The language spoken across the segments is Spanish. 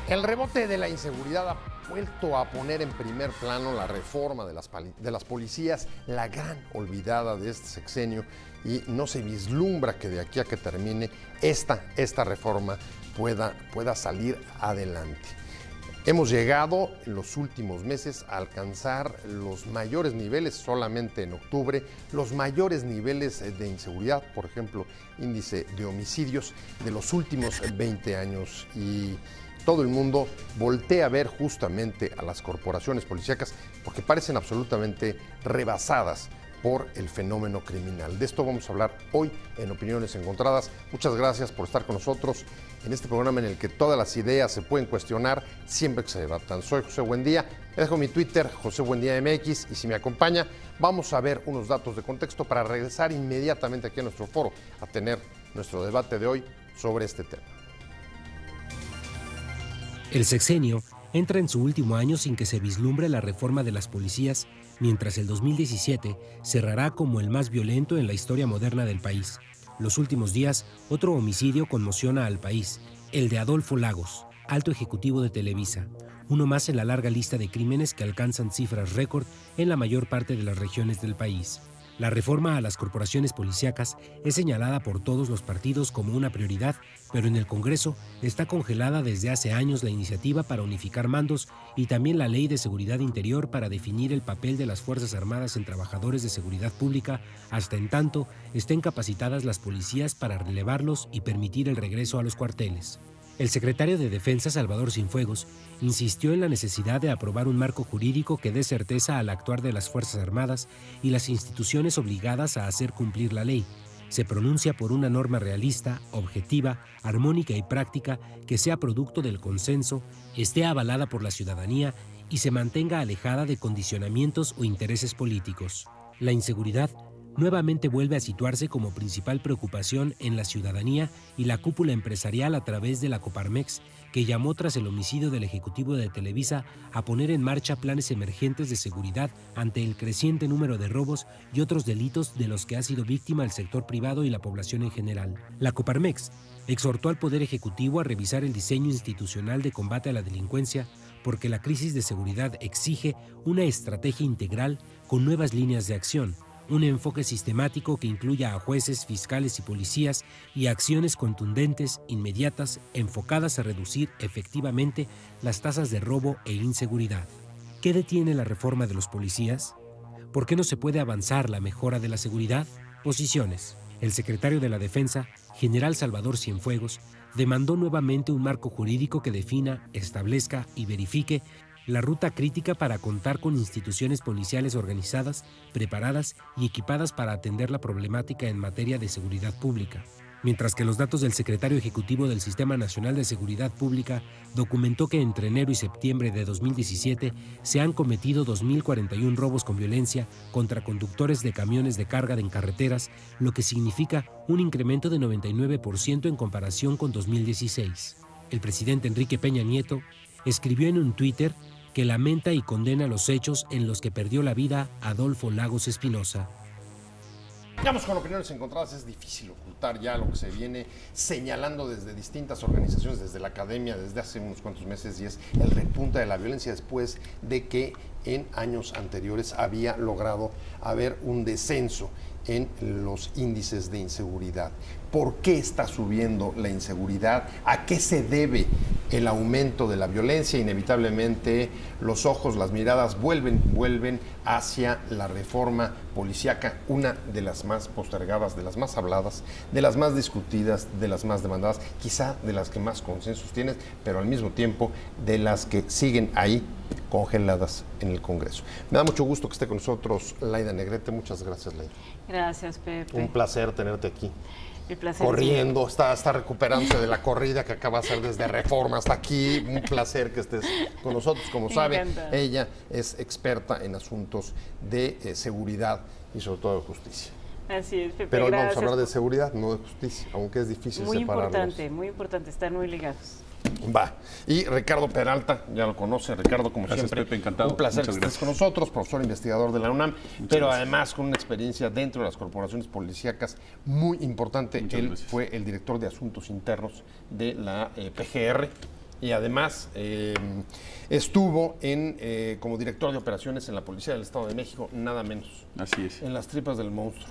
El rebote de la inseguridad ha vuelto a poner en primer plano la reforma de las policías, la gran olvidada de este sexenio, y no se vislumbra que de aquí a que termine esta reforma pueda salir adelante. Hemos llegado en los últimos meses a alcanzar los mayores niveles, solamente en octubre, los mayores niveles de inseguridad, por ejemplo, índice de homicidios de los últimos 20 años. Y todo el mundo voltea a ver justamente a las corporaciones policíacas porque parecen absolutamente rebasadas por el fenómeno criminal. De esto vamos a hablar hoy en Opiniones Encontradas. Muchas gracias por estar con nosotros en este programa en el que todas las ideas se pueden cuestionar siempre que se debatan. Soy José Buendía, les dejo mi Twitter, José Buendía MX, y si me acompaña, vamos a ver unos datos de contexto para regresar inmediatamente aquí a nuestro foro a tener nuestro debate de hoy sobre este tema. El sexenio entra en su último año sin que se vislumbre la reforma de las policías, mientras el 2017 cerrará como el más violento en la historia moderna del país. Los últimos días, otro homicidio conmociona al país, el de Adolfo Lagos, alto ejecutivo de Televisa, uno más en la larga lista de crímenes que alcanzan cifras récord en la mayor parte de las regiones del país. La reforma a las corporaciones policíacas es señalada por todos los partidos como una prioridad, pero en el Congreso está congelada desde hace años la iniciativa para unificar mandos y también la Ley de Seguridad Interior para definir el papel de las Fuerzas Armadas en trabajadores de seguridad pública, hasta en tanto estén capacitadas las policías para relevarlos y permitir el regreso a los cuarteles. El secretario de Defensa, Salvador Cienfuegos, insistió en la necesidad de aprobar un marco jurídico que dé certeza al actuar de las Fuerzas Armadas y las instituciones obligadas a hacer cumplir la ley. Se pronuncia por una norma realista, objetiva, armónica y práctica que sea producto del consenso, esté avalada por la ciudadanía y se mantenga alejada de condicionamientos o intereses políticos. La inseguridad nuevamente vuelve a situarse como principal preocupación en la ciudadanía y la cúpula empresarial a través de la Coparmex, que llamó tras el homicidio del ejecutivo de Televisa a poner en marcha planes emergentes de seguridad ante el creciente número de robos y otros delitos de los que ha sido víctima el sector privado y la población en general. La Coparmex exhortó al Poder Ejecutivo a revisar el diseño institucional de combate a la delincuencia porque la crisis de seguridad exige una estrategia integral con nuevas líneas de acción, un enfoque sistemático que incluya a jueces, fiscales y policías y acciones contundentes, inmediatas, enfocadas a reducir efectivamente las tasas de robo e inseguridad. ¿Qué detiene la reforma de los policías? ¿Por qué no se puede avanzar la mejora de la seguridad? Posiciones. El secretario de la Defensa, general Salvador Cienfuegos, demandó nuevamente un marco jurídico que defina, establezca y verifique la ruta crítica para contar con instituciones policiales organizadas, preparadas y equipadas para atender la problemática en materia de seguridad pública. Mientras que los datos del secretario ejecutivo del Sistema Nacional de Seguridad Pública documentó que entre enero y septiembre de 2017 se han cometido 2.041 robos con violencia contra conductores de camiones de carga en carreteras, lo que significa un incremento de 99% en comparación con 2016. El presidente Enrique Peña Nieto escribió en un Twitter que lamenta y condena los hechos en los que perdió la vida Adolfo Lagos Espinosa. Digamos, con Opiniones Encontradas es difícil ocultar ya lo que se viene señalando desde distintas organizaciones, desde la academia, desde hace unos cuantos meses, y es el repunte de la violencia después de que en años anteriores había logrado haber un descenso en los índices de inseguridad. ¿Por qué está subiendo la inseguridad? ¿A qué se debe el aumento de la violencia? Inevitablemente los ojos, las miradas vuelven hacia la reforma policíaca, una de las más postergadas, de las más habladas, de las más discutidas, de las más demandadas, quizá de las que más consensos tienen, pero al mismo tiempo de las que siguen ahí congeladas en el Congreso. Me da mucho gusto que esté con nosotros Laida Negrete. Muchas gracias, Laida. Gracias, Pepe. Un placer tenerte aquí. El placer Corriendo, está recuperándose de la corrida que acaba de hacer desde Reforma hasta aquí. Un placer que estés con nosotros. Como sabe, ella es experta en asuntos de seguridad y sobre todo de justicia. Así es, Pepe. Pero hoy vamos a hablar de seguridad, no de justicia, aunque es difícil separarlos. Muy importante, están muy ligados. Va. Y Ricardo Peralta, ya lo conoce, Ricardo, como gracias, siempre, Pepe, encantado. Un placer que estés con nosotros, profesor investigador de la UNAM, pero además con una experiencia dentro de las corporaciones policíacas muy importante. Él fue el director de Asuntos Internos de la PGR, y además estuvo como director de operaciones en la Policía del Estado de México, nada menos. Así es. En las tripas del monstruo.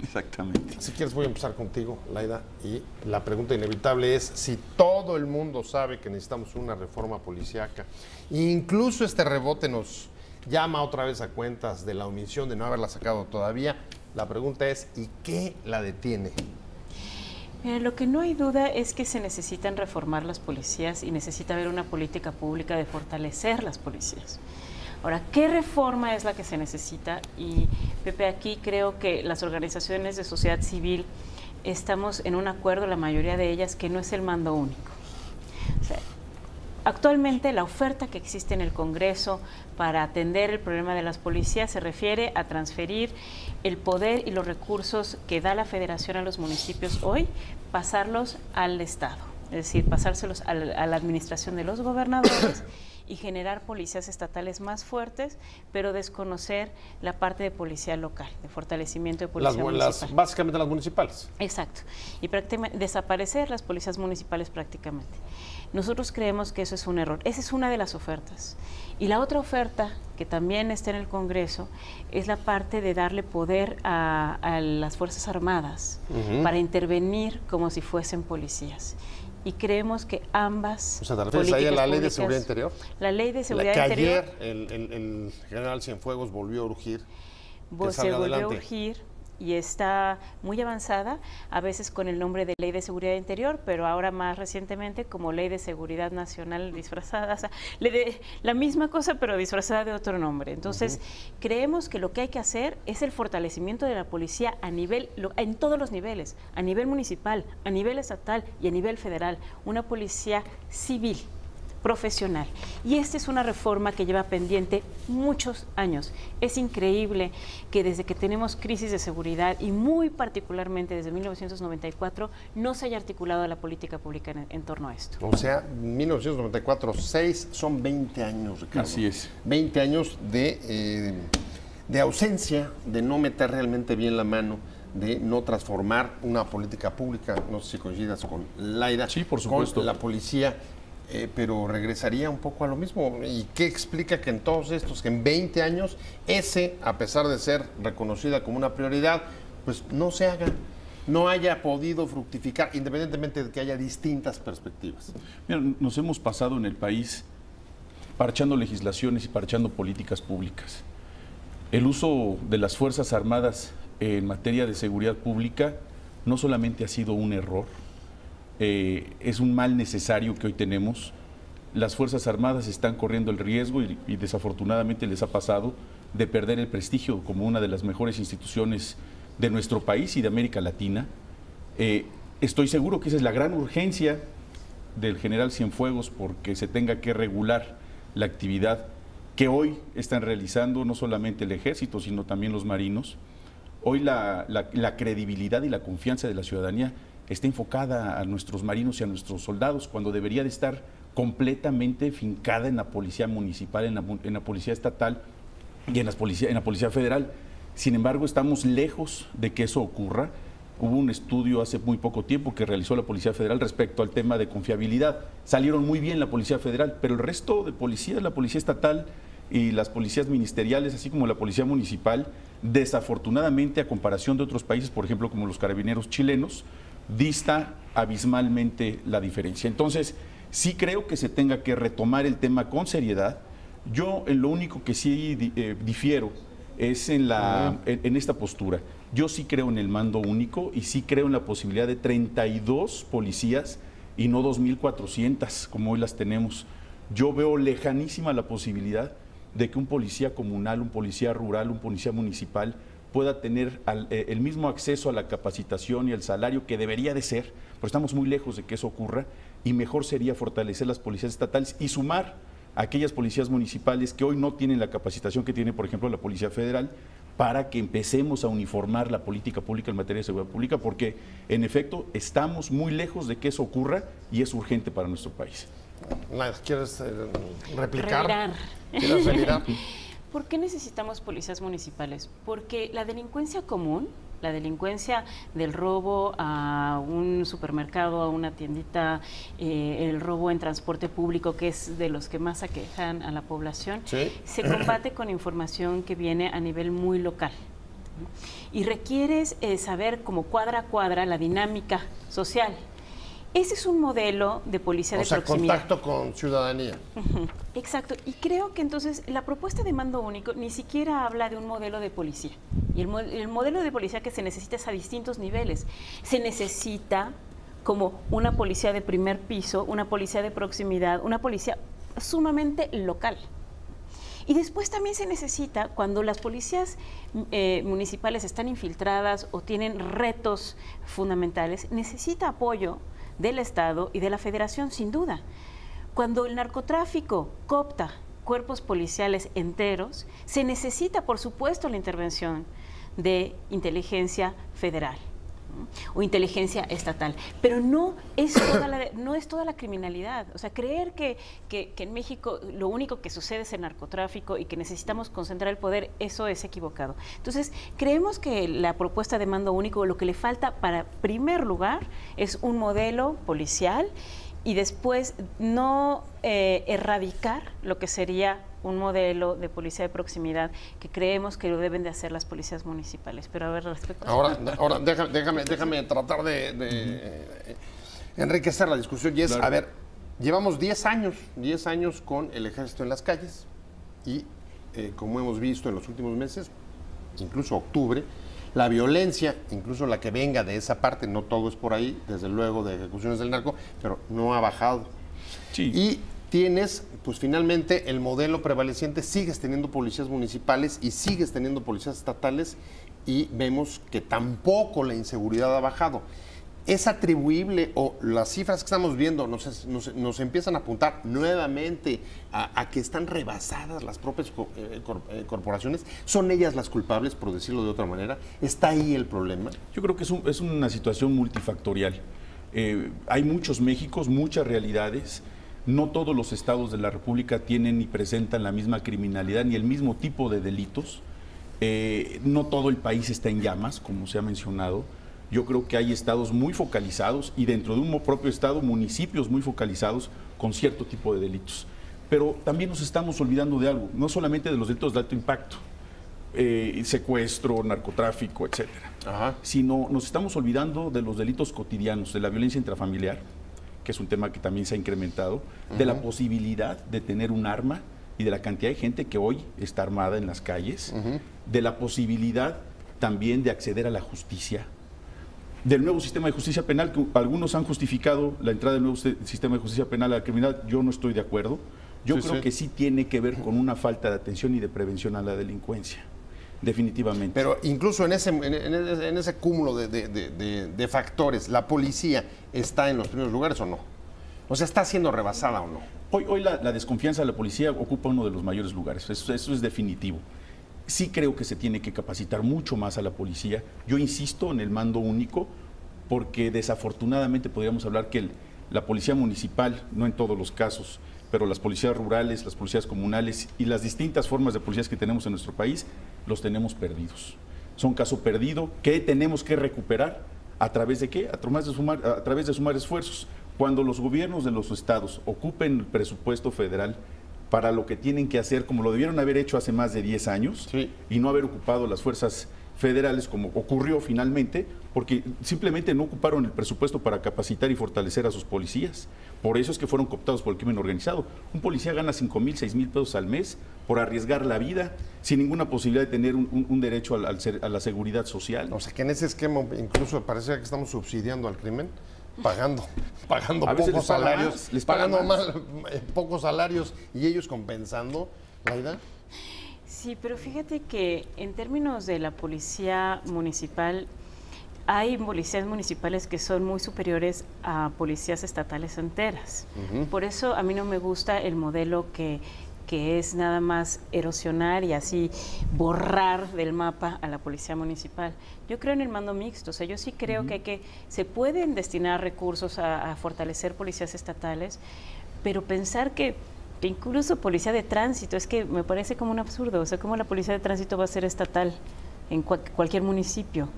Exactamente. Si quieres voy a empezar contigo, Laida, y la pregunta inevitable es si todo el mundo sabe que necesitamos una reforma policíaca, e incluso este rebote nos llama otra vez a cuentas de la omisión de no haberla sacado todavía. La pregunta es, ¿y qué la detiene? Mira, lo que no hay duda es que se necesitan reformar las policías y necesita haber una política pública de fortalecer las policías. Ahora, ¿qué reforma es la que se necesita? Y, Pepe, aquí creo que las organizaciones de sociedad civil estamos en un acuerdo, la mayoría de ellas, que no es el mando único. O sea, actualmente la oferta que existe en el Congreso para atender el problema de las policías se refiere a transferir el poder y los recursos que da la Federación a los municipios hoy, pasarlos al Estado, es decir, pasárselos a la administración de los gobernadores y generar policías estatales más fuertes, pero desconocer la parte de policía local, de fortalecimiento de policía municipal. Básicamente las municipales. Exacto, y prácticamente desaparecer las policías municipales prácticamente. Nosotros creemos que eso es un error. Esa es una de las ofertas. Y la otra oferta, que también está en el Congreso, es la parte de darle poder a las Fuerzas Armadas para intervenir como si fuesen policías. Y creemos que ambas. O sea, ¿te refieres ahí a la Ley de Seguridad Interior? La Ley de Seguridad que Interior. Ayer el general Cienfuegos volvió a urgir. Se volvió a urgir y está muy avanzada, a veces con el nombre de Ley de Seguridad Interior, pero ahora más recientemente como Ley de Seguridad Nacional disfrazada, o sea, la misma cosa pero disfrazada de otro nombre. Entonces, creemos que lo que hay que hacer es el fortalecimiento de la policía en todos los niveles, a nivel municipal, a nivel estatal y a nivel federal, una policía civil, profesional. Y esta es una reforma que lleva pendiente muchos años. Es increíble que desde que tenemos crisis de seguridad y muy particularmente desde 1994 no se haya articulado la política pública en torno a esto. O sea, 1994-6 son 20 años, Ricardo. Así es. 20 años de ausencia, de no meter realmente bien la mano, de no transformar una política pública. No sé si coincidas con Laida. Sí, por supuesto. Con la policía. Pero regresaría un poco a lo mismo. ¿Y qué explica que en todos estos, que en 20 años, a pesar de ser reconocida como una prioridad, pues no se haga, no haya podido fructificar, independientemente de que haya distintas perspectivas? Mira, nos hemos pasado en el país parchando legislaciones y parchando políticas públicas. El uso de las Fuerzas Armadas en materia de seguridad pública no solamente ha sido un error, es un mal necesario que hoy tenemos. Las Fuerzas Armadas están corriendo el riesgo y desafortunadamente les ha pasado de perder el prestigio como una de las mejores instituciones de nuestro país y de América Latina. Estoy seguro que esa es la gran urgencia del general Cienfuegos, porque se tenga que regular la actividad que hoy están realizando no solamente el ejército, sino también los marinos. Hoy la credibilidad y la confianza de la ciudadanía está enfocada a nuestros marinos y a nuestros soldados, cuando debería de estar completamente fincada en la policía municipal, en la policía estatal y en la policía federal. Sin embargo, estamos lejos de que eso ocurra. Hubo un estudio hace muy poco tiempo que realizó la Policía Federal respecto al tema de confiabilidad. Salieron muy bien la Policía Federal, pero el resto de policías, la Policía Estatal y las policías ministeriales, así como la Policía Municipal, desafortunadamente, a comparación de otros países, por ejemplo, como los carabineros chilenos, dista abismalmente la diferencia. Entonces, sí creo que se tenga que retomar el tema con seriedad. Yo en lo único que sí difiero es en esta postura. Yo sí creo en el mando único y sí creo en la posibilidad de 32 policías y no 2.400 como hoy las tenemos. Yo veo lejanísima la posibilidad de que un policía comunal, un policía rural, un policía municipal pueda tener el mismo acceso a la capacitación y al salario que debería de ser, pero estamos muy lejos de que eso ocurra, y mejor sería fortalecer las policías estatales y sumar a aquellas policías municipales que hoy no tienen la capacitación que tiene, por ejemplo, la Policía Federal, para que empecemos a uniformar la política pública en materia de seguridad pública, porque en efecto estamos muy lejos de que eso ocurra y es urgente para nuestro país. ¿Quieres replicar? ¿Quieres revirar? ¿Por qué necesitamos policías municipales? Porque la delincuencia común, La delincuencia del robo a un supermercado, a una tiendita, el robo en transporte público, que es de los que más aquejan a la población, Sí. se combate con información que viene a nivel muy local. Y requieres saber como cuadra a cuadra la dinámica social. Ese es un modelo de policía de proximidad. Contacto con ciudadanía. Exacto, y creo que entonces la propuesta de mando único ni siquiera habla de un modelo de policía. Y el modelo de policía que se necesita es a distintos niveles. Se necesita como una policía de primer piso, una policía de proximidad, una policía sumamente local. Y después también se necesita, cuando las policías municipales están infiltradas o tienen retos fundamentales, necesita apoyo del Estado y de la Federación, sin duda. Cuando el narcotráfico coopta cuerpos policiales enteros, se necesita, por supuesto, la intervención de inteligencia federal, ¿no? O inteligencia estatal, pero no es toda la criminalidad. O sea, creer que en México lo único que sucede es el narcotráfico y que necesitamos concentrar el poder, eso es equivocado. Entonces, creemos que la propuesta de mando único, lo que le falta para primer lugar es un modelo policial y después no erradicar lo que sería un modelo de policía de proximidad que creemos que lo deben de hacer las policías municipales. Pero a ver, respecto a Ahora déjame tratar de enriquecer la discusión. Y es, Claro. a ver, llevamos 10 años con el ejército en las calles y como hemos visto en los últimos meses, incluso octubre, la violencia, incluso la que venga de esa parte, no todo es por ahí, desde luego de ejecuciones del narco, pero no ha bajado. Sí. Y tienes, pues finalmente, el modelo prevaleciente, sigues teniendo policías municipales y sigues teniendo policías estatales y vemos que tampoco la inseguridad ha bajado. ¿Es atribuible o las cifras que estamos viendo nos empiezan a apuntar nuevamente a que están rebasadas las propias corporaciones? ¿Son ellas las culpables, por decirlo de otra manera? ¿Está ahí el problema? Yo creo que es una situación multifactorial. Hay muchos Méxicos, muchas realidades. No todos los estados de la República tienen ni presentan la misma criminalidad ni el mismo tipo de delitos. No todo el país está en llamas, como se ha mencionado. Yo creo que hay estados muy focalizados y dentro de un propio estado, municipios muy focalizados con cierto tipo de delitos. Pero también nos estamos olvidando de algo, no solamente de los delitos de alto impacto, secuestro, narcotráfico, etcétera, Ajá. sino nos estamos olvidando de los delitos cotidianos, de la violencia intrafamiliar, que es un tema que también se ha incrementado, de la posibilidad de tener un arma y de la cantidad de gente que hoy está armada en las calles, de la posibilidad también de acceder a la justicia, del nuevo sistema de justicia penal, que algunos han justificado la entrada del nuevo sistema de justicia penal a la criminalidad. Yo no estoy de acuerdo. Yo creo que sí tiene que ver con una falta de atención y de prevención a la delincuencia, definitivamente. Pero incluso en ese cúmulo de factores, ¿la policía está en los primeros lugares o no? O sea, ¿está siendo rebasada o no? Hoy la desconfianza de la policía ocupa uno de los mayores lugares, eso es definitivo. Sí creo que se tiene que capacitar mucho más a la policía. Yo insisto en el mando único porque desafortunadamente podríamos hablar que la policía municipal, no en todos los casos, pero las policías rurales, las policías comunales y las distintas formas de policías que tenemos en nuestro país, los tenemos perdidos. Son caso perdido que tenemos que recuperar. ¿A través de qué? A través de sumar esfuerzos. Cuando los gobiernos de los estados ocupen el presupuesto federal para lo que tienen que hacer, como lo debieron haber hecho hace más de 10 años, Sí. y no haber ocupado las fuerzas federales como ocurrió finalmente, porque simplemente no ocuparon el presupuesto para capacitar y fortalecer a sus policías. Por eso es que fueron cooptados por el crimen organizado. Un policía gana 5,000, 6,000 pesos al mes por arriesgar la vida sin ninguna posibilidad de tener un derecho a la seguridad social. O sea, que en ese esquema incluso parece que estamos subsidiando al crimen, pagando A veces pocos les paga salarios, más, les paga más. pocos salarios y ellos compensando, ¿Laida? Sí, pero fíjate que en términos de la policía municipal, hay policías municipales que son muy superiores a policías estatales enteras. Por eso a mí no me gusta el modelo que es nada más erosionar y así borrar del mapa a la policía municipal. Yo creo en el mando mixto, o sea, yo sí creo que se pueden destinar recursos a fortalecer policías estatales, pero pensar que incluso policía de tránsito, es que me parece como un absurdo, o sea, ¿cómo la policía de tránsito va a ser estatal en cualquier municipio?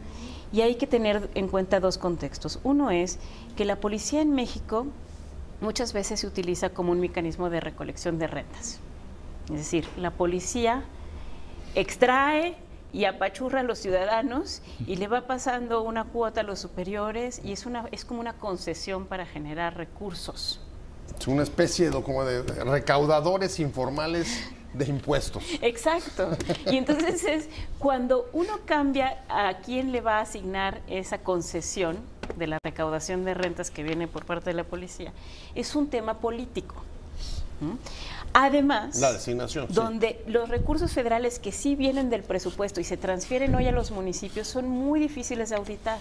Y hay que tener en cuenta dos contextos. Uno es que la policía en México muchas veces se utiliza como un mecanismo de recolección de rentas. Es decir, la policía extrae y apachurra a los ciudadanos y le va pasando una cuota a los superiores y es como una concesión para generar recursos. Es una especie como de recaudadores informales de impuestos. Exacto. Y entonces es cuando uno cambia a quién le va a asignar esa concesión de la recaudación de rentas que viene por parte de la policía, es un tema político. Además, la designación, donde los recursos federales que sí vienen del presupuesto y se transfieren hoy a los municipios son muy difíciles de auditar.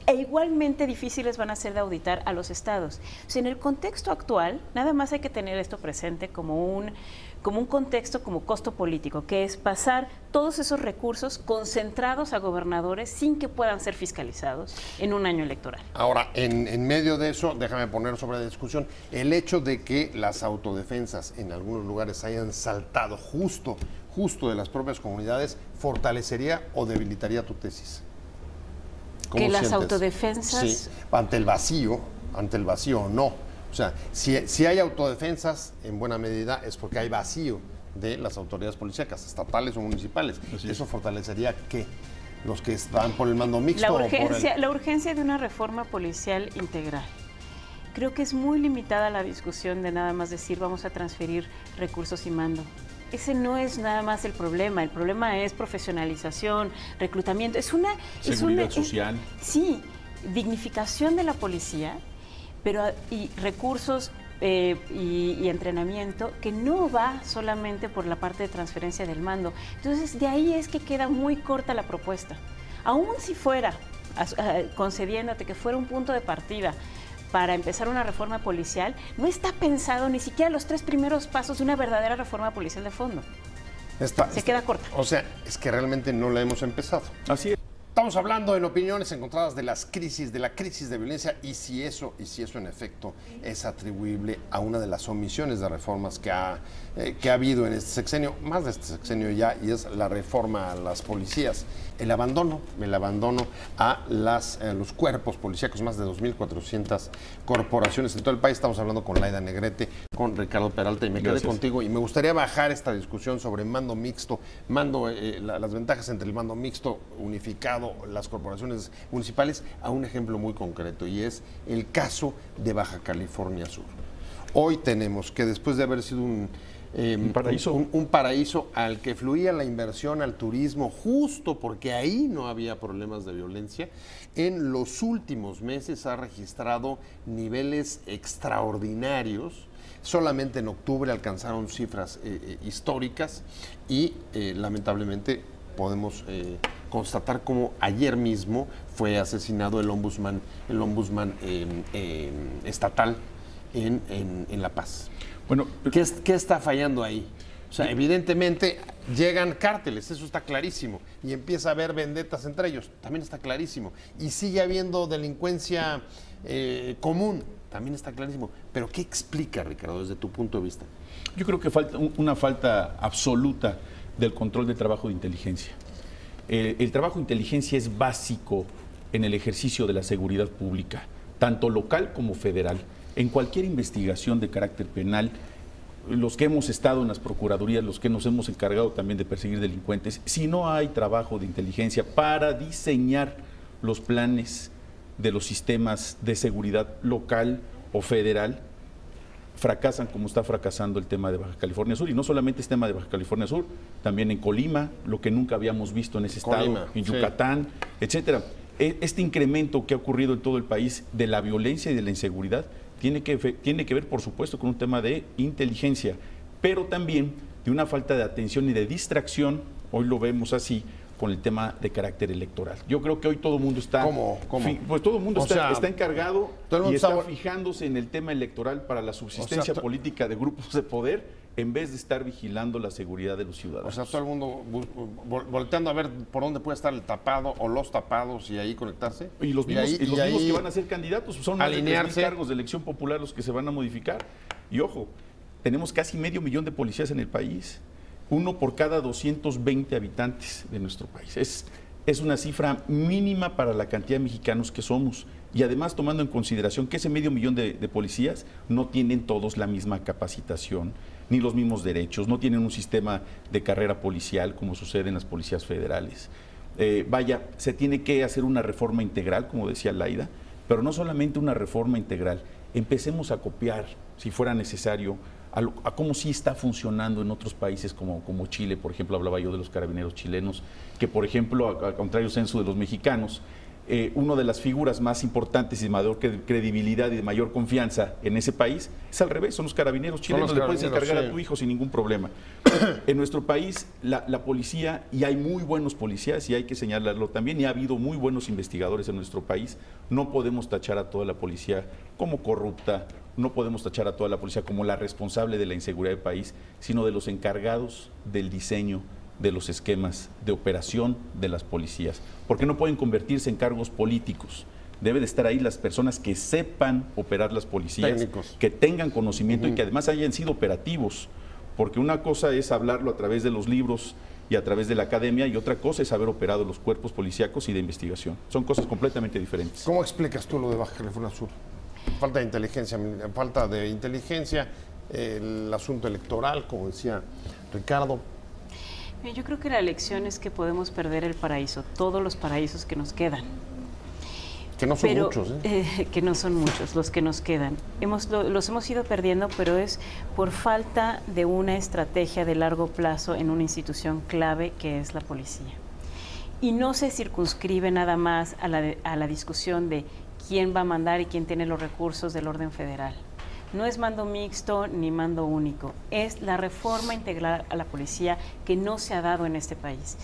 E igualmente difíciles van a ser de auditar a los estados. O sea, en el contexto actual, nada más hay que tener esto presente como un contexto, como costo político, que es pasar todos esos recursos concentrados a gobernadores sin que puedan ser fiscalizados en un año electoral. Ahora, en medio de eso, déjame poner sobre discusión el hecho de que las autodefensas en algunos lugares hayan saltado justo de las propias comunidades, ¿fortalecería o debilitaría tu tesis? Que las sientes? Autodefensas... Sí, ante el vacío o no. O sea, si hay autodefensas, en buena medida es porque hay vacío de las autoridades policíacas, estatales o municipales. ¿Eso fortalecería qué? ¿Los que están por el mando mixto? La urgencia de una reforma policial integral. Creo que es muy limitada la discusión de nada más decir vamos a transferir recursos y mando. Ese no es nada más el problema es profesionalización, reclutamiento, seguridad social. Sí, dignificación de la policía, pero y recursos y entrenamiento que no va solamente por la parte de transferencia del mando. Entonces, de ahí es que queda muy corta la propuesta. Aún si fuera, concediéndote que fuera un punto de partida para empezar una reforma policial, no está pensado ni siquiera los 3 primeros pasos de una verdadera reforma policial de fondo. Se queda corta. O sea, es que realmente no la hemos empezado. Así es. Estamos hablando en opiniones encontradas de la crisis de violencia y si eso en efecto es atribuible a una de las omisiones de reformas que ha habido en este sexenio, más de este sexenio ya, y es la reforma a las policías. El abandono a los cuerpos policíacos, más de 2.400 corporaciones en todo el país. Estamos hablando con Laida Negrete, con Ricardo Peralta, y me quedé contigo. Y me gustaría bajar esta discusión sobre mando mixto, las ventajas entre el mando mixto unificado, las corporaciones municipales, a un ejemplo muy concreto, y es el caso de Baja California Sur. Hoy tenemos que, después de haber sido un paraíso al que fluía la inversión al turismo, justo porque ahí no había problemas de violencia, en los últimos meses ha registrado niveles extraordinarios. Solamente en octubre alcanzaron cifras históricas y lamentablemente podemos constatar cómo ayer mismo fue asesinado el ombudsman estatal en La Paz. Bueno, ¿Qué está fallando ahí? O sea, evidentemente llegan cárteles, eso está clarísimo, y empieza a haber vendetas entre ellos, también está clarísimo, y sigue habiendo delincuencia común, también está clarísimo. Pero ¿qué explica, Ricardo, desde tu punto de vista? Yo creo que falta una falta absoluta del control de trabajo de inteligencia. El trabajo de inteligencia es básico en el ejercicio de la seguridad pública, tanto local como federal. En cualquier investigación de carácter penal, los que hemos estado en las procuradurías, los que nos hemos encargado también de perseguir delincuentes, si no hay trabajo de inteligencia para diseñar los planes de los sistemas de seguridad local o federal, fracasan como está fracasando el tema de Baja California Sur. Y no solamente es tema de Baja California Sur, también en Colima, lo que nunca habíamos visto en ese estado, en Yucatán, etcétera. Este incremento que ha ocurrido en todo el país de la violencia y de la inseguridad tiene que ver, por supuesto, con un tema de inteligencia, pero también de una falta de atención y de distracción, hoy lo vemos así, con el tema de carácter electoral. Yo creo que hoy todo el mundo está... ¿Cómo? Pues todo el mundo está encargado y está fijándose en el tema electoral para la subsistencia política de grupos de poder, en vez de estar vigilando la seguridad de los ciudadanos. O sea, todo el mundo volteando a ver por dónde puede estar el tapado o los tapados y ahí conectarse. Y los mismos que van a ser candidatos son más de 3,000 cargos de elección popular los que se van a modificar. Y ojo, tenemos casi 500,000 de policías en el país, uno por cada 220 habitantes de nuestro país. es una cifra mínima para la cantidad de mexicanos que somos. Y además tomando en consideración que ese 500,000 de policías no tienen todos la misma capacitación, ni los mismos derechos, no tienen un sistema de carrera policial como sucede en las policías federales. Vaya, se tiene que hacer una reforma integral, como decía Laida, pero no solamente una reforma integral. Empecemos a copiar, si fuera necesario, a cómo sí está funcionando en otros países como Chile. Por ejemplo, hablaba yo de los carabineros chilenos, que por ejemplo, al contrario censo de los mexicanos, una de las figuras más importantes y de mayor credibilidad y de mayor confianza en ese país es al revés, son los carabineros chilenos. Le puedes encargar a tu hijo sin ningún problema. En nuestro país, la policía, y hay muy buenos policías, y hay que señalarlo también, y ha habido muy buenos investigadores en nuestro país. No podemos tachar a toda la policía como corrupta, no podemos tachar a toda la policía como la responsable de la inseguridad del país, sino de los encargados del diseño de los esquemas de operación de las policías, porque no pueden convertirse en cargos políticos. Debe de estar ahí las personas que sepan operar las policías, técnicos, que tengan conocimiento y que además hayan sido operativos, porque una cosa es hablarlo a través de los libros y a través de la academia, y otra cosa es haber operado los cuerpos policíacos y de investigación. Son cosas completamente diferentes. ¿Cómo explicas tú lo de Baja California Sur? Falta de inteligencia, el asunto electoral, como decía Ricardo. Yo creo que la lección es que podemos perder el paraíso, todos los paraísos que nos quedan. Que no son muchos, ¿eh? Que no son muchos los que nos quedan. Los hemos ido perdiendo, pero es por falta de una estrategia de largo plazo en una institución clave que es la policía. Y no se circunscribe nada más a la discusión de quién va a mandar y quién tiene los recursos del orden federal. No es mando mixto ni mando único, es la reforma integral a la policía que no se ha dado en este país.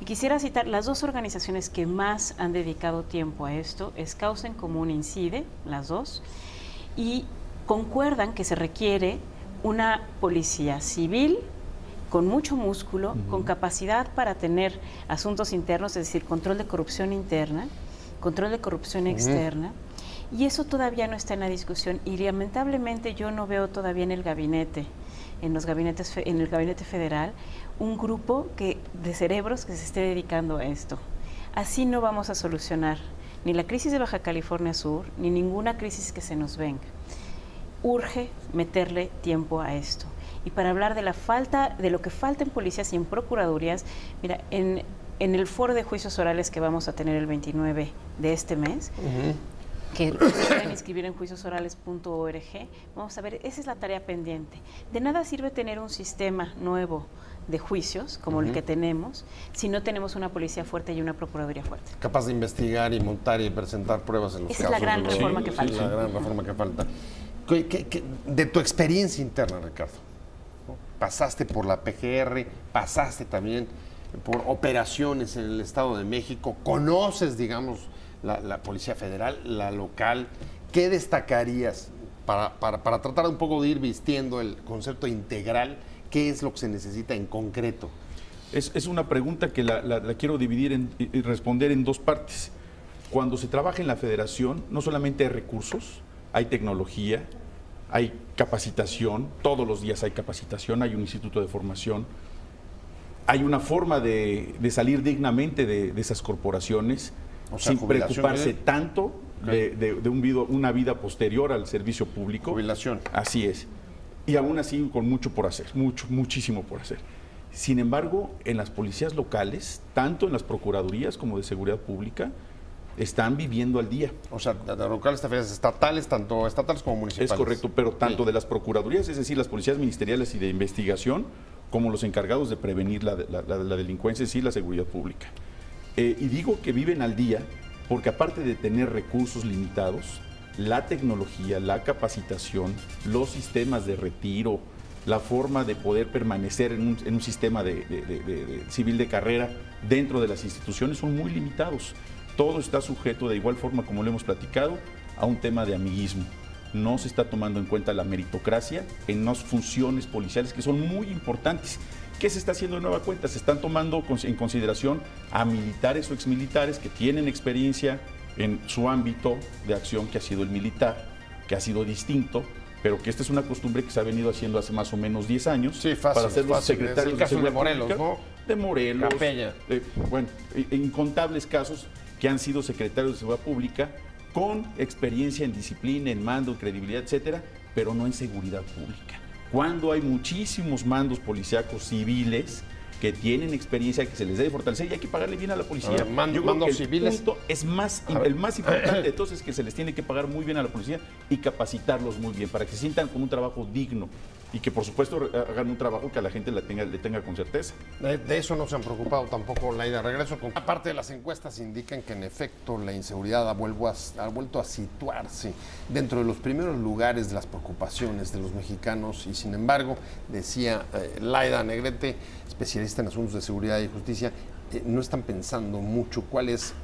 Y quisiera citar las dos organizaciones que más han dedicado tiempo a esto, es Causa en Común Incide, las dos, y concuerdan que se requiere una policía civil con mucho músculo, con capacidad para tener asuntos internos, es decir, control de corrupción interna, control de corrupción externa. Y eso todavía no está en la discusión y lamentablemente yo no veo todavía en el gabinete, en el gabinete federal, un grupo de cerebros que se esté dedicando a esto. Así no vamos a solucionar ni la crisis de Baja California Sur, ni ninguna crisis que se nos venga. Urge meterle tiempo a esto. Y para hablar de lo que falta en policías y en procuradurías, mira, en el foro de juicios orales que vamos a tener el 29 de este mes, que se pueden inscribir en juiciosorales.org, vamos a ver, esa es la tarea pendiente. De nada sirve tener un sistema nuevo de juicios, como el que tenemos, si no tenemos una policía fuerte y una procuraduría fuerte. Capaz de investigar y montar y presentar pruebas en los casos. Esa es la gran reforma que falta. La gran reforma que falta. De tu experiencia interna, Ricardo, ¿no? Pasaste por la PGR, pasaste también por operaciones en el Estado de México, conoces, digamos, la Policía Federal, la local. ¿Qué destacarías para tratar un poco de ir vistiendo el concepto integral? ¿Qué es lo que se necesita en concreto? Es una pregunta que la quiero dividir y responder en dos partes. Cuando se trabaja en la federación, no solamente hay recursos, hay tecnología, hay capacitación, todos los días hay capacitación, hay un instituto de formación, hay una forma de salir dignamente de esas corporaciones, o sea, sin preocuparse tanto de una vida posterior al servicio público. Jubilación. Así es. Y aún así con mucho por hacer, muchísimo por hacer. Sin embargo, en las policías locales, tanto en las procuradurías como de seguridad pública, están viviendo al día. O sea, de locales, estatales, tanto estatales como municipales. Es correcto, pero tanto de las procuradurías, es decir, las policías ministeriales y de investigación, como los encargados de prevenir la delincuencia, es decir, la seguridad pública. Y digo que viven al día porque aparte de tener recursos limitados, la tecnología, la capacitación, los sistemas de retiro, la forma de poder permanecer en un sistema de civil de carrera dentro de las instituciones son muy limitados. Todo está sujeto, de igual forma como lo hemos platicado, a un tema de amiguismo. No se está tomando en cuenta la meritocracia en unas funciones policiales que son muy importantes. ¿Qué se está haciendo de nueva cuenta? Se están tomando en consideración a militares o exmilitares que tienen experiencia en su ámbito de acción, que ha sido el militar, que ha sido distinto, pero que esta es una costumbre que se ha venido haciendo hace más o menos 10 años. Sí, fácil, para ser los secretarios de Seguridad Morelos, Pública, ¿no? de Morelos, Capella. Bueno, incontables casos que han sido secretarios de Seguridad Pública con experiencia en disciplina, en mando, en credibilidad, etcétera, pero no en seguridad pública. Cuando hay muchísimos mandos policíacos civiles que tienen experiencia, que se les debe fortalecer y hay que pagarle bien a la policía. Yo creo que el civiles punto es el más importante de todos, es que se les tiene que pagar muy bien a la policía y capacitarlos muy bien para que se sientan con un trabajo digno y que por supuesto hagan un trabajo que a la gente le tenga con certeza. De eso no se han preocupado tampoco, Laida. Regreso con... Aparte de las encuestas indican que en efecto la inseguridad ha vuelto a situarse dentro de los primeros lugares de las preocupaciones de los mexicanos y sin embargo, decía Laida Negrete, especialista en asuntos de seguridad y justicia, no están pensando mucho cuál es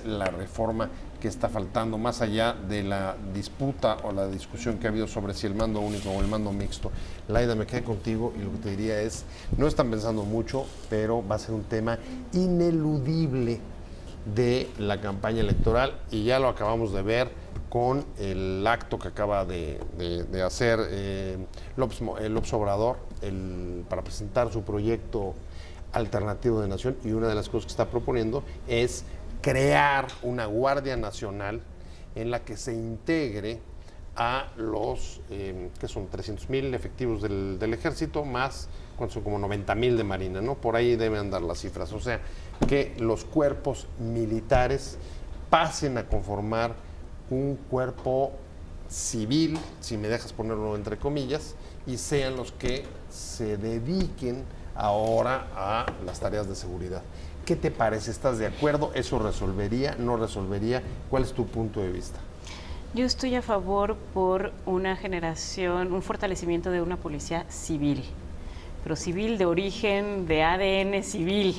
la reforma que está faltando, más allá de la disputa o la discusión que ha habido sobre si el mando único o el mando mixto. Laida, me quedé contigo y lo que te diría es, no están pensando mucho, pero va a ser un tema ineludible de la campaña electoral y ya lo acabamos de ver con el acto que acaba de hacer López Obrador para presentar su proyecto alternativo de nación, y una de las cosas que está proponiendo es crear una Guardia Nacional en la que se integre a los, que son 300,000 efectivos del ejército, más, son como 90,000 de Marina, ¿no? Por ahí deben andar las cifras. O sea, que los cuerpos militares pasen a conformar un cuerpo civil, si me dejas ponerlo entre comillas, y sean los que se dediquen ahora a las tareas de seguridad. ¿Qué te parece? ¿Estás de acuerdo? ¿Eso resolvería? ¿No resolvería? ¿Cuál es tu punto de vista? Yo estoy a favor por una generación, un fortalecimiento de una policía civil, pero civil de origen, de ADN civil.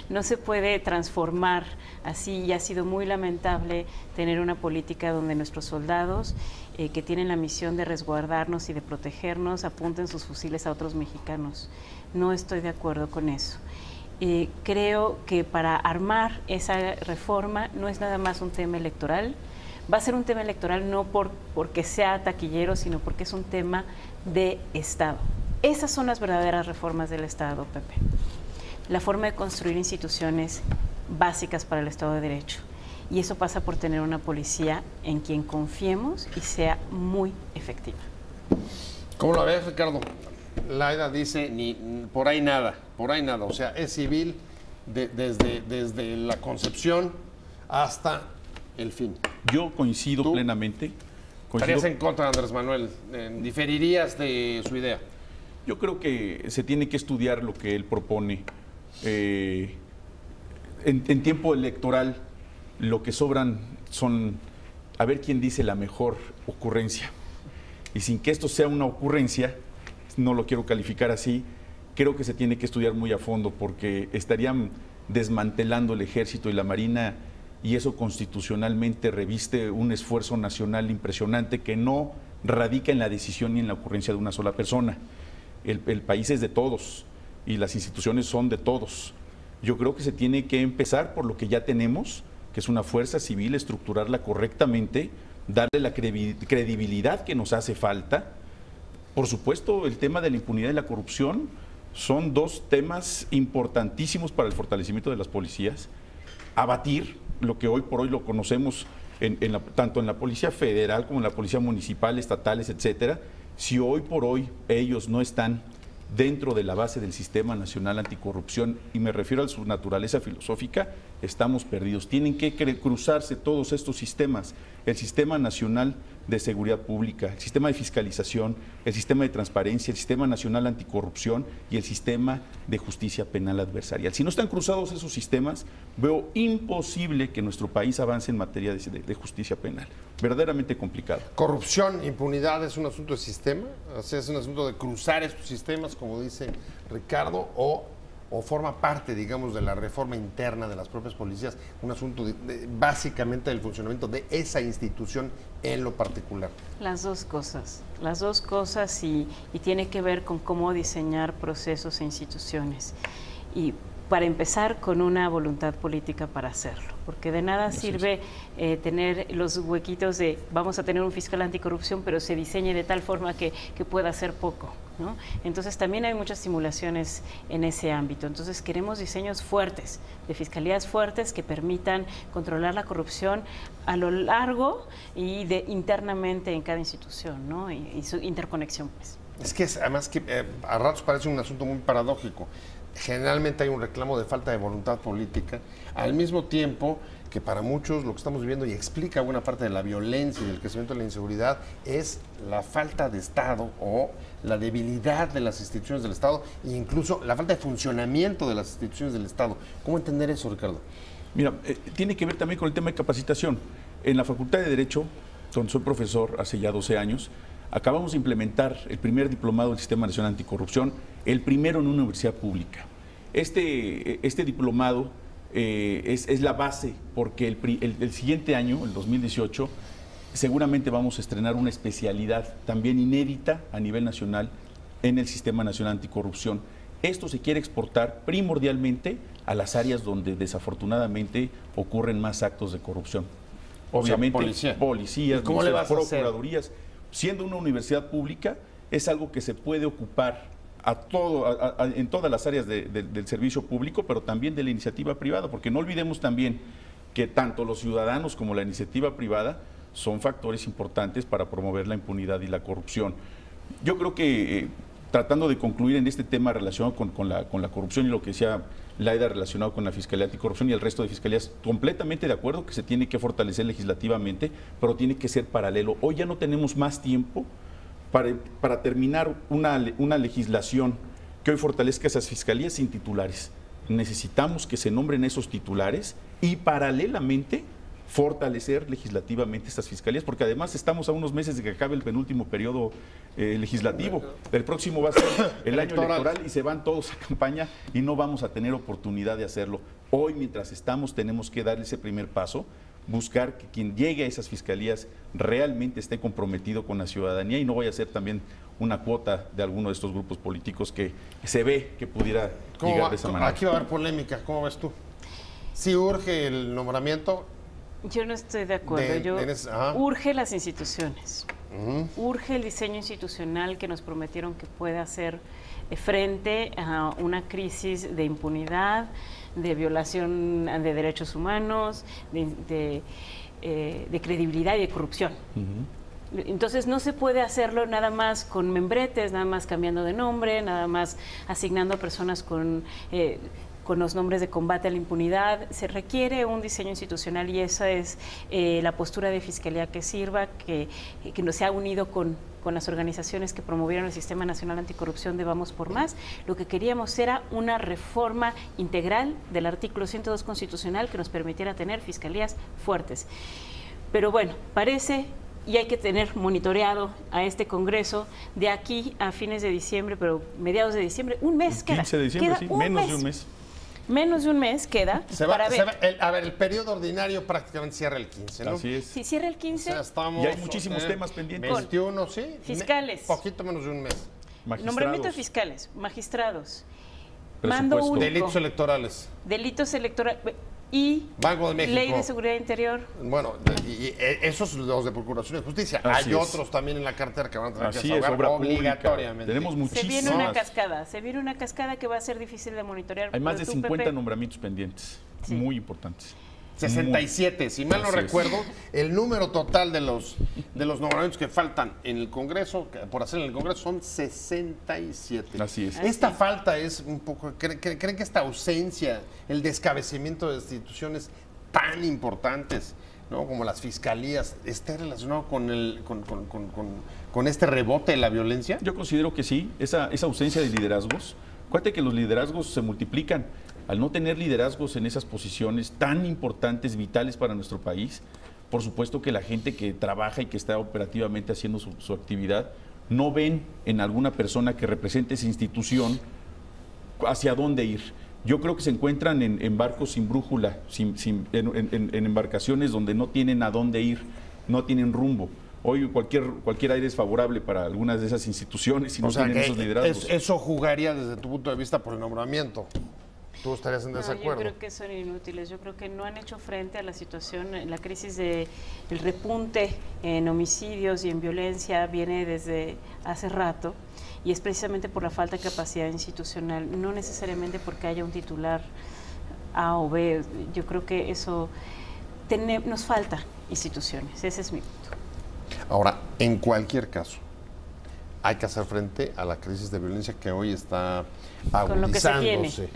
No se puede transformar así y ha sido muy lamentable tener una política donde nuestros soldados que tienen la misión de resguardarnos y de protegernos apunten sus fusiles a otros mexicanos. No estoy de acuerdo con eso. Creo que para armar esa reforma no es nada más un tema electoral. Va a ser un tema electoral no porque sea taquillero, sino porque es un tema de Estado. Esas son las verdaderas reformas del Estado, Pepe. La forma de construir instituciones básicas para el Estado de Derecho. Y eso pasa por tener una policía en quien confiemos y sea muy efectiva. ¿Cómo la ves, Ricardo? Laida dice, por ahí nada. O sea, es civil desde la concepción hasta el fin. Yo coincido plenamente. ¿Estarías en contra de Andrés Manuel? ¿Diferirías de su idea? Yo creo que se tiene que estudiar lo que él propone. En tiempo electoral lo que sobran son a ver quién dice la mejor ocurrencia. Y sin que esto sea una ocurrencia, no lo quiero calificar así, creo que se tiene que estudiar muy a fondo porque estarían desmantelando el ejército y la marina y eso constitucionalmente reviste un esfuerzo nacional impresionante que no radica en la decisión ni en la ocurrencia de una sola persona. El país es de todos y las instituciones son de todos. Yo creo que se tiene que empezar por lo que ya tenemos, que es una fuerza civil, estructurarla correctamente, darle la credibilidad que nos hace falta. Por supuesto, el tema de la impunidad y la corrupción son dos temas importantísimos para el fortalecimiento de las policías. Abatir lo que hoy por hoy lo conocemos tanto en la Policía Federal como en la Policía Municipal, estatales, etcétera. Si hoy por hoy ellos no están dentro de la base del Sistema Nacional Anticorrupción, y me refiero a su naturaleza filosófica, estamos perdidos. Tienen que cruzarse todos estos sistemas, el Sistema Nacional de Seguridad Pública, el Sistema de Fiscalización, el Sistema de Transparencia, el Sistema Nacional Anticorrupción y el Sistema de Justicia Penal Adversarial. Si no están cruzados esos sistemas, veo imposible que nuestro país avance en materia de justicia penal. Verdaderamente complicado. ¿Corrupción, impunidad es un asunto de sistema? O sea, ¿es un asunto de cruzar estos sistemas, como dice Ricardo, o forma parte, digamos, de la reforma interna de las propias policías, un asunto básicamente del funcionamiento de esa institución en lo particular? Las dos cosas y tiene que ver con cómo diseñar procesos e instituciones. Y para empezar, con una voluntad política para hacerlo, porque de nada sirve tener los huequitos de vamos a tener un fiscal anticorrupción, pero se diseñe de tal forma que pueda hacer poco, ¿no? Entonces también hay muchas simulaciones en ese ámbito. Entonces queremos diseños fuertes, de fiscalías fuertes que permitan controlar la corrupción a lo largo y internamente en cada institución, ¿no? Y su interconexión, pues. Es que además que a ratos parece un asunto muy paradójico. Generalmente hay un reclamo de falta de voluntad política, al mismo tiempo que para muchos lo que estamos viviendo y explica buena parte de la violencia y del crecimiento de la inseguridad es la falta de Estado o la debilidad de las instituciones del Estado e incluso la falta de funcionamiento de las instituciones del Estado. ¿Cómo entender eso, Ricardo? Mira, tiene que ver también con el tema de capacitación. En la Facultad de Derecho, donde soy profesor hace ya 12 años, acabamos de implementar el primer diplomado del Sistema Nacional Anticorrupción, el primero en una universidad pública. Este diplomado es la base porque el siguiente año, el 2018, seguramente vamos a estrenar una especialidad también inédita a nivel nacional en el Sistema Nacional Anticorrupción. Esto se quiere exportar primordialmente a las áreas donde desafortunadamente ocurren más actos de corrupción. Obviamente, policías, procuradurías. Siendo una universidad pública, es algo que se puede ocupar en todas las áreas del servicio público, pero también de la iniciativa privada, porque no olvidemos también que tanto los ciudadanos como la iniciativa privada son factores importantes para promover la impunidad y la corrupción. Yo creo que, tratando de concluir en este tema relacionado con la corrupción y lo que decía Laida relacionado con la Fiscalía Anticorrupción y el resto de fiscalías, completamente de acuerdo que se tiene que fortalecer legislativamente, pero tiene que ser paralelo. Hoy ya no tenemos más tiempo para terminar una legislación que hoy fortalezca esas fiscalías sin titulares. Necesitamos que se nombren esos titulares y paralelamente fortalecer legislativamente estas fiscalías, porque además estamos a unos meses de que acabe el penúltimo periodo legislativo. El próximo va a ser el año electoral y se van todos a campaña y no vamos a tener oportunidad de hacerlo. Hoy, mientras estamos, tenemos que dar ese primer paso, buscar que quien llegue a esas fiscalías realmente esté comprometido con la ciudadanía y no vaya a ser también una cuota de alguno de estos grupos políticos que se ve que pudiera llegar de esa manera. Aquí va a haber polémica, ¿cómo ves tú? ¿Sí urge el nombramiento? Yo no estoy de acuerdo. Urge las instituciones. Urge el diseño institucional que nos prometieron que puede hacer frente a una crisis de impunidad, de violación de derechos humanos, de credibilidad y de corrupción. Entonces no se puede hacerlo nada más con membretes, nada más cambiando de nombre, nada más asignando a personas con los nombres de combate a la impunidad. Se requiere un diseño institucional y esa es la postura de Fiscalía que sirva, que nos se ha unido con las organizaciones que promovieron el Sistema Nacional Anticorrupción de Vamos por Más. Lo que queríamos era una reforma integral del artículo 102 constitucional que nos permitiera tener fiscalías fuertes. Pero bueno, parece, y hay que tener monitoreado a este Congreso de aquí a fines de diciembre, pero mediados de diciembre, un mes queda. 15 de diciembre, sí, menos de un mes. Menos de un mes queda el periodo ordinario prácticamente cierra el 15, ¿no? Así es. Si cierra el 15, y hay muchísimos temas pendientes. 21, sí. Fiscales. Poquito menos de un mes. Nombramiento de fiscales, magistrados. Mando único. Delitos electorales. Delitos electorales. Y Banco de México. Ley de Seguridad Interior. Bueno, y esos los de Procuración de Justicia. Hay otros también en la cartera que van a tener que desahogar obligatoriamente. Tenemos muchísimos. Se viene una cascada que va a ser difícil de monitorear. Hay más de 50 nombramientos pendientes, muy importantes. 67, si mal no recuerdo, el número total de los nombramientos que faltan en el Congreso, por hacer en el Congreso, son 67. Así es. Esta falta es un poco, ¿creen que esta ausencia, el descabecimiento de instituciones tan importantes, ¿no?, como las fiscalías, esté relacionado con este rebote de la violencia? Yo considero que sí, esa ausencia de liderazgos. Acuérdate que los liderazgos se multiplican. Al no tener liderazgos en esas posiciones tan importantes, vitales para nuestro país, por supuesto que la gente que trabaja y que está operativamente haciendo su actividad, no ven en alguna persona que represente esa institución hacia dónde ir. Yo creo que se encuentran en barcos sin brújula, en embarcaciones donde no tienen a dónde ir, no tienen rumbo. Hoy cualquier aire es favorable para algunas de esas instituciones y no tienen esos liderazgos. Eso jugaría desde tu punto de vista por el nombramiento. ¿Tú estarías en desacuerdo? Yo creo que son inútiles. Yo creo que no han hecho frente a la situación. La crisis del repunte en homicidios y en violencia viene desde hace rato y es precisamente por la falta de capacidad institucional, no necesariamente porque haya un titular A o B. Yo creo que eso nos falta instituciones. Ese es mi punto. Ahora, en cualquier caso, hay que hacer frente a la crisis de violencia que hoy está agudizándose.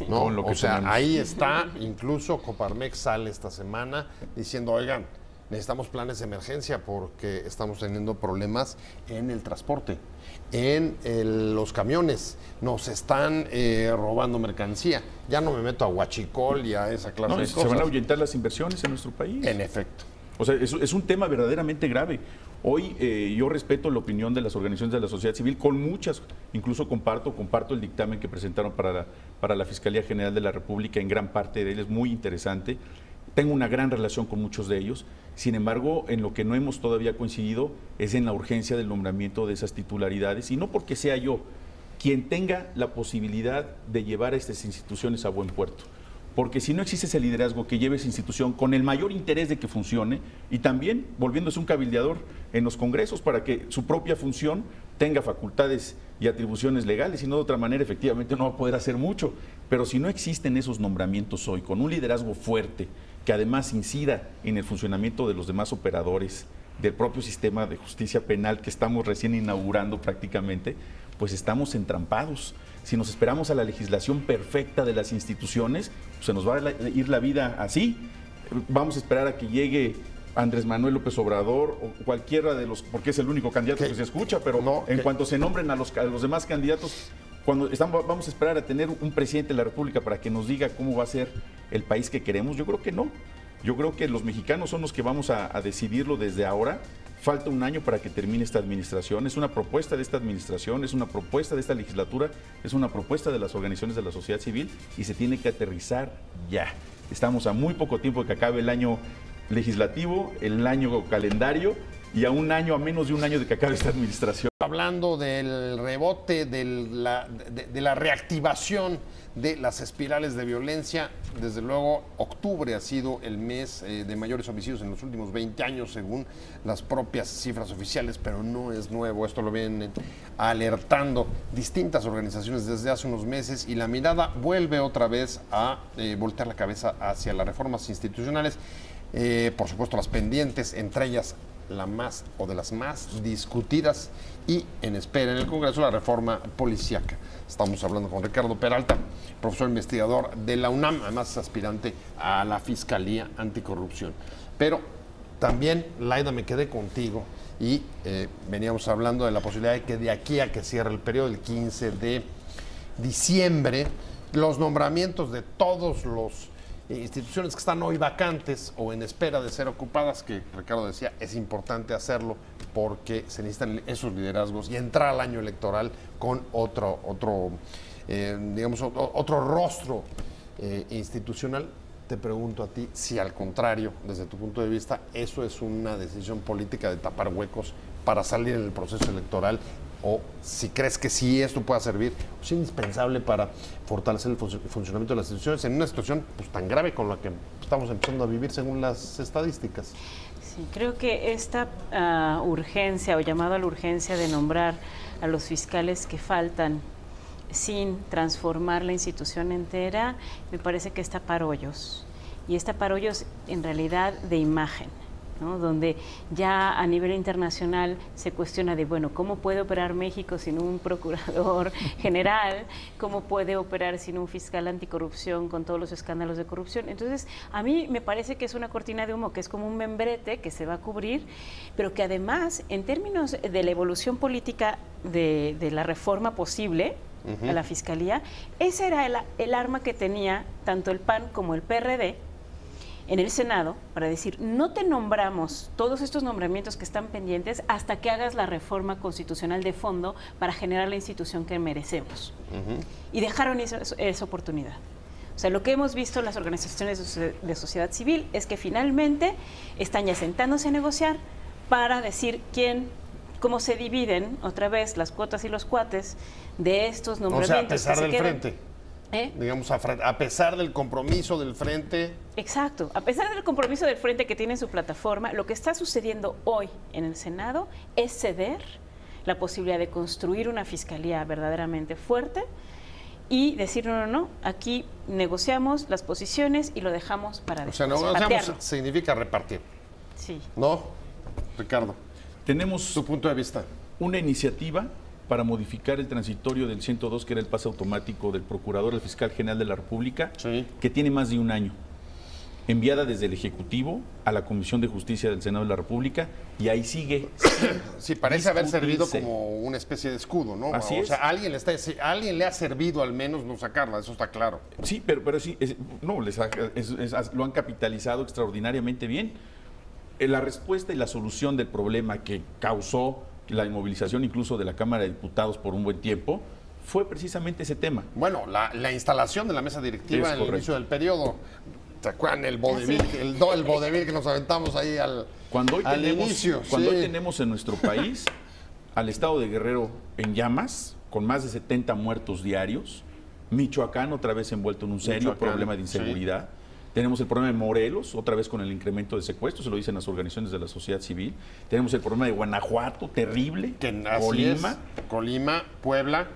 ¿No? Con lo que o sea, tenemos. ahí está, incluso Coparmex sale esta semana diciendo, oigan, necesitamos planes de emergencia porque estamos teniendo problemas en el transporte, en los camiones, nos están robando mercancía. Ya no me meto a huachicol y a esa clase de cosas. Se van a ahuyentar las inversiones en nuestro país. En efecto. O sea, es un tema verdaderamente grave. Hoy yo respeto la opinión de las organizaciones de la sociedad civil, con muchas, incluso comparto el dictamen que presentaron para la Fiscalía General de la República, en gran parte de él es muy interesante. Tengo una gran relación con muchos de ellos. Sin embargo, en lo que no hemos todavía coincidido es en la urgencia del nombramiento de esas titularidades, y no porque sea yo quien tenga la posibilidad de llevar a estas instituciones a buen puerto. Porque si no existe ese liderazgo que lleve esa institución con el mayor interés de que funcione, y también volviéndose un cabildeador en los congresos para que su propia función tenga facultades y atribuciones legales, y no de otra manera efectivamente no va a poder hacer mucho. Pero si no existen esos nombramientos hoy, con un liderazgo fuerte, que además incida en el funcionamiento de los demás operadores, del propio sistema de justicia penal que estamos recién inaugurando prácticamente, pues estamos entrampados. Si nos esperamos a la legislación perfecta de las instituciones, pues se nos va a ir la vida así. Vamos a esperar a que llegue Andrés Manuel López Obrador o cualquiera de los, porque es el único candidato que se escucha, pero no, en cuanto se nombren a los demás candidatos, vamos a esperar a tener un presidente de la República para que nos diga cómo va a ser el país que queremos. Yo creo que no. Yo creo que los mexicanos son los que vamos a decidirlo desde ahora. Falta un año para que termine esta administración. Es una propuesta de esta administración, es una propuesta de esta legislatura, es una propuesta de las organizaciones de la sociedad civil y se tiene que aterrizar ya. Estamos a muy poco tiempo de que acabe el año legislativo, el año calendario, y a menos de un año de que acabe esta administración. Hablando del rebote, de la reactivación de las espirales de violencia, desde luego octubre ha sido el mes de mayores homicidios en los últimos 20 años, según las propias cifras oficiales, pero no es nuevo, esto lo vienen alertando distintas organizaciones desde hace unos meses, y la mirada vuelve otra vez a voltear la cabeza hacia las reformas institucionales, por supuesto las pendientes, entre ellas la más o de las más discutidas y en espera en el Congreso, la reforma policíaca. Estamos hablando con Ricardo Peralta, profesor investigador de la UNAM, además es aspirante a la Fiscalía Anticorrupción. Pero también, Laida, me quedé contigo y veníamos hablando de la posibilidad de que de aquí a que cierre el periodo, el 15 de diciembre, los nombramientos de todos los instituciones que están hoy vacantes o en espera de ser ocupadas, que Ricardo decía, es importante hacerlo porque se necesitan esos liderazgos y entrar al año electoral con otro rostro institucional. Te pregunto a ti si al contrario, desde tu punto de vista, eso es una decisión política de tapar huecos para salir en el proceso electoral, o si crees que sí esto pueda servir, es indispensable para fortalecer el funcionamiento de las instituciones en una situación pues, tan grave con la que estamos empezando a vivir según las estadísticas. Sí, creo que esta urgencia o llamado a la urgencia de nombrar a los fiscales que faltan sin transformar la institución entera, me parece que es tapar hoyos, y es tapar hoyos en realidad de imagen, ¿no? Donde ya a nivel internacional se cuestiona de, bueno, ¿cómo puede operar México sin un procurador general? ¿Cómo puede operar sin un fiscal anticorrupción con todos los escándalos de corrupción? Entonces, a mí me parece que es una cortina de humo, que es como un membrete que se va a cubrir, pero que además, en términos de la evolución política de la reforma posible a la Fiscalía, ese era el arma que tenía tanto el PAN como el PRD en el Senado para decir, no te nombramos todos estos nombramientos que están pendientes hasta que hagas la reforma constitucional de fondo para generar la institución que merecemos. Y dejaron esa oportunidad. O sea, lo que hemos visto en las organizaciones de sociedad civil es que finalmente están ya sentándose a negociar para decir cómo se dividen otra vez las cuotas y los cuates de estos nombramientos. O sea, a pesar del frente. Digamos, a pesar del compromiso del frente. Exacto. A pesar del compromiso del frente que tiene en su plataforma, lo que está sucediendo hoy en el Senado es ceder la posibilidad de construir una fiscalía verdaderamente fuerte y decir, no, aquí negociamos las posiciones y lo dejamos para después. O sea, negociamos significa repartir. Sí. ¿No, Ricardo? Tenemos tu punto de vista. Una iniciativa para modificar el transitorio del 102, que era el pase automático del Procurador al Fiscal General de la República, que tiene más de un año, enviada desde el Ejecutivo a la Comisión de Justicia del Senado de la República, y ahí sigue. Sí, parece haber servido como una especie de escudo, ¿no? Así o es. sea, alguien le ha servido al menos no sacarla, eso está claro. Sí, pero sí, lo han capitalizado extraordinariamente bien. La respuesta y la solución del problema que causó la inmovilización incluso de la Cámara de Diputados por un buen tiempo fue precisamente ese tema. Bueno, la instalación de la mesa directiva en el inicio del periodo. ¿Se acuerdan el vodevil, el vodevil que nos aventamos ahí al inicio? Cuando hoy tenemos en nuestro país al estado de Guerrero en llamas, con más de 70 muertos diarios, Michoacán otra vez envuelto en un serio problema de inseguridad. Tenemos el problema de Morelos, otra vez con el incremento de secuestros, se lo dicen las organizaciones de la sociedad civil. Tenemos el problema de Guanajuato, terrible. Colima, Puebla,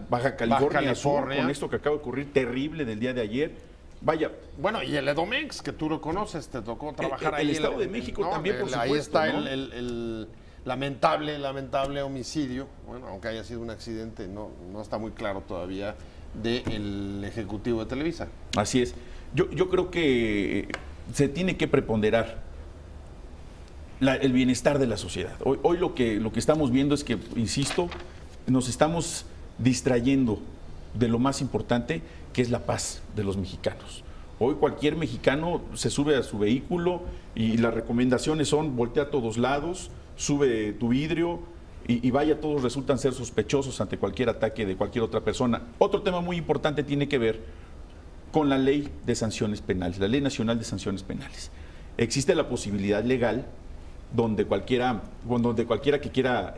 Baja California Sur, con esto que acaba de ocurrir, terrible del día de ayer. Vaya. Bueno, y el Edomex, que tú lo conoces, te tocó trabajar ahí. El Estado de México también, por supuesto. Ahí está el lamentable homicidio, bueno, aunque haya sido un accidente, no está muy claro todavía, del Ejecutivo de Televisa. Así es. Yo creo que se tiene que preponderar el bienestar de la sociedad. Hoy lo que estamos viendo es que, insisto, nos estamos distrayendo de lo más importante, que es la paz de los mexicanos. Hoy cualquier mexicano se sube a su vehículo y las recomendaciones son voltea a todos lados, sube tu vidrio y vaya, todos resultan ser sospechosos ante cualquier ataque de cualquier otra persona. Otro tema muy importante tiene que ver con la ley de sanciones penales, la Ley Nacional de Sanciones Penales. Existe la posibilidad legal donde cualquiera que quiera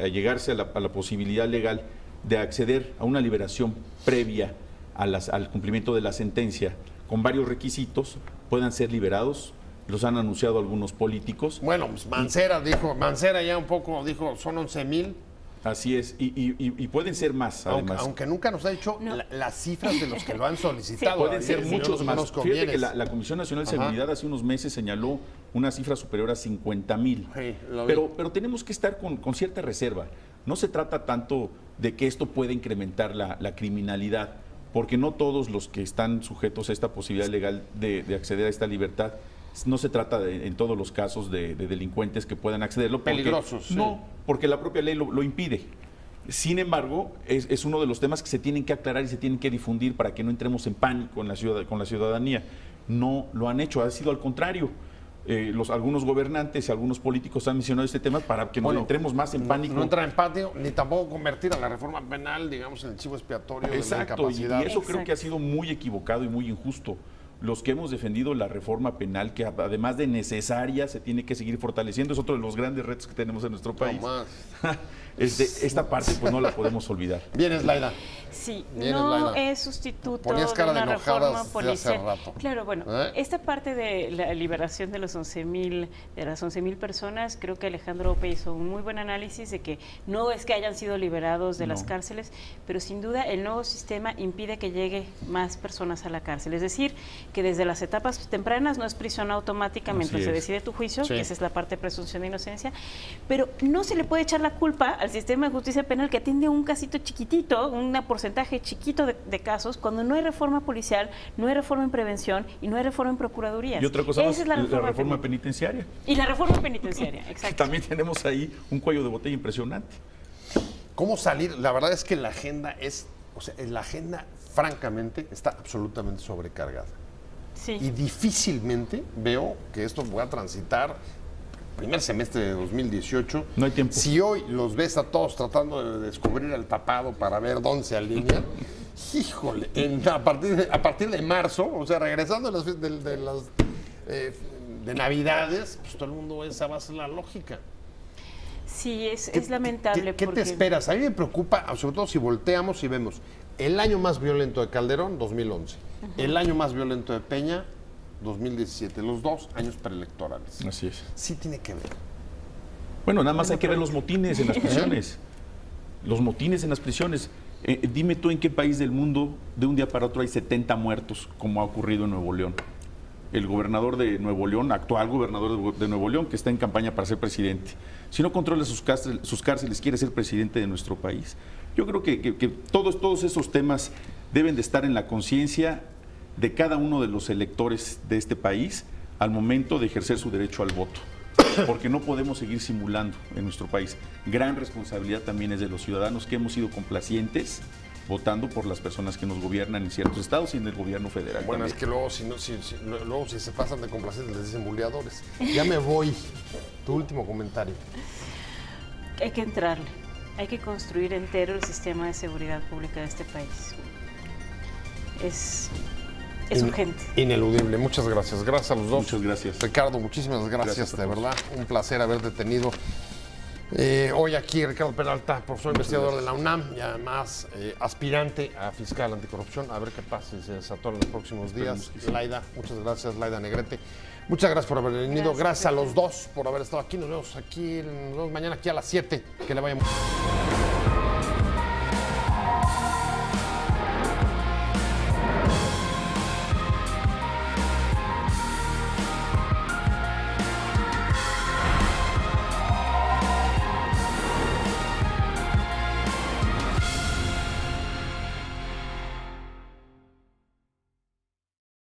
allegarse a la posibilidad legal de acceder a una liberación previa al cumplimiento de la sentencia con varios requisitos, puedan ser liberados. Los han anunciado algunos políticos. Bueno, pues Mancera ya un poco dijo, son 11,000. Así es, y pueden ser más, además. Aunque nunca nos ha dicho las cifras de los que lo han solicitado. Sí, pueden ser muchos más. Fíjate que la Comisión Nacional de Seguridad hace unos meses señaló una cifra superior a 50,000. Sí, pero tenemos que estar con cierta reserva. No se trata tanto de que esto pueda incrementar la criminalidad, porque no todos los que están sujetos a esta posibilidad legal de acceder a esta libertad, no se trata en todos los casos de delincuentes que puedan accederlo. Peligrosos. No, porque la propia ley lo impide. Sin embargo, es uno de los temas que se tienen que aclarar y se tienen que difundir para que no entremos en pánico con la ciudadanía. No lo han hecho, ha sido al contrario. Algunos gobernantes y algunos políticos han mencionado este tema para que no entremos más en pánico. No entrar en pánico, ni tampoco convertir a la reforma penal, digamos, en el chivo expiatorio de la incapacidad. Y eso creo que ha sido muy equivocado y muy injusto. Los que hemos defendido la reforma penal, que además de necesaria, se tiene que seguir fortaleciendo, es otro de los grandes retos que tenemos en nuestro país. Esta parte pues no la podemos olvidar. Bien, Slaida. Sí, no es sustituto de una reforma policial. Hace rato. Claro, bueno, esta parte de la liberación de las 11,000 personas, creo que Alejandro Ope hizo un muy buen análisis de que no es que hayan sido liberados de las cárceles, pero sin duda el nuevo sistema impide que llegue más personas a la cárcel. Es decir, que desde las etapas tempranas no es prisión automática mientras se decide tu juicio, que esa es la parte de presunción de inocencia, pero no se le puede echar la culpa al sistema de justicia penal que atiende un casito chiquitito, un porcentaje chiquito de casos, cuando no hay reforma policial, no hay reforma en prevención y no hay reforma en procuradurías. Y otra cosa más, es la reforma penitenciaria. Y la reforma penitenciaria, exacto. También tenemos ahí un cuello de botella impresionante. ¿Cómo salir? La verdad es que la agenda francamente está absolutamente sobrecargada. Sí. Y difícilmente veo que esto pueda transitar primer semestre de 2018. No hay tiempo. Si hoy los ves a todos tratando de descubrir el tapado para ver dónde se alinean, híjole, a partir de marzo, o sea, regresando de Navidades, pues todo el mundo esa va a ser la lógica. Sí, es lamentable. ¿Qué te esperas? A mí me preocupa, sobre todo si volteamos y vemos el año más violento de Calderón, 2011, el año más violento de Peña, 2017, los 2 años preelectorales. Así es. Sí tiene que ver. Bueno, nada más hay que ver los motines en las prisiones. Los motines en las prisiones. Dime tú en qué país del mundo de un día para otro hay 70 muertos, como ha ocurrido en Nuevo León. El gobernador de Nuevo León, actual gobernador de Nuevo León, que está en campaña para ser presidente. Si no controla sus cárceles, quiere ser presidente de nuestro país. Yo creo que todos esos temas deben de estar en la conciencia de cada uno de los electores de este país al momento de ejercer su derecho al voto. Porque no podemos seguir simulando en nuestro país. Gran responsabilidad también es de los ciudadanos que hemos sido complacientes votando por las personas que nos gobiernan en ciertos estados y en el gobierno federal. Bueno, también. es que luego si se pasan de complacientes les dicen buleadores. Ya me voy. Tu último comentario. Hay que entrarle. Hay que construir entero el sistema de seguridad pública de este país. Es urgente. Ineludible. Muchas gracias. Gracias a los dos. Muchas gracias. Ricardo, muchísimas gracias de verdad. Un placer haberte tenido. Hoy aquí Ricardo Peralta, profesor investigador de la UNAM y además aspirante a fiscal anticorrupción. A ver qué pasa si se desató en los próximos días. Laida, muchas gracias. Laida Negrete, muchas gracias por haber venido. Gracias a los dos por haber estado aquí. Nos vemos mañana aquí a las 7. Que le vaya muy bien.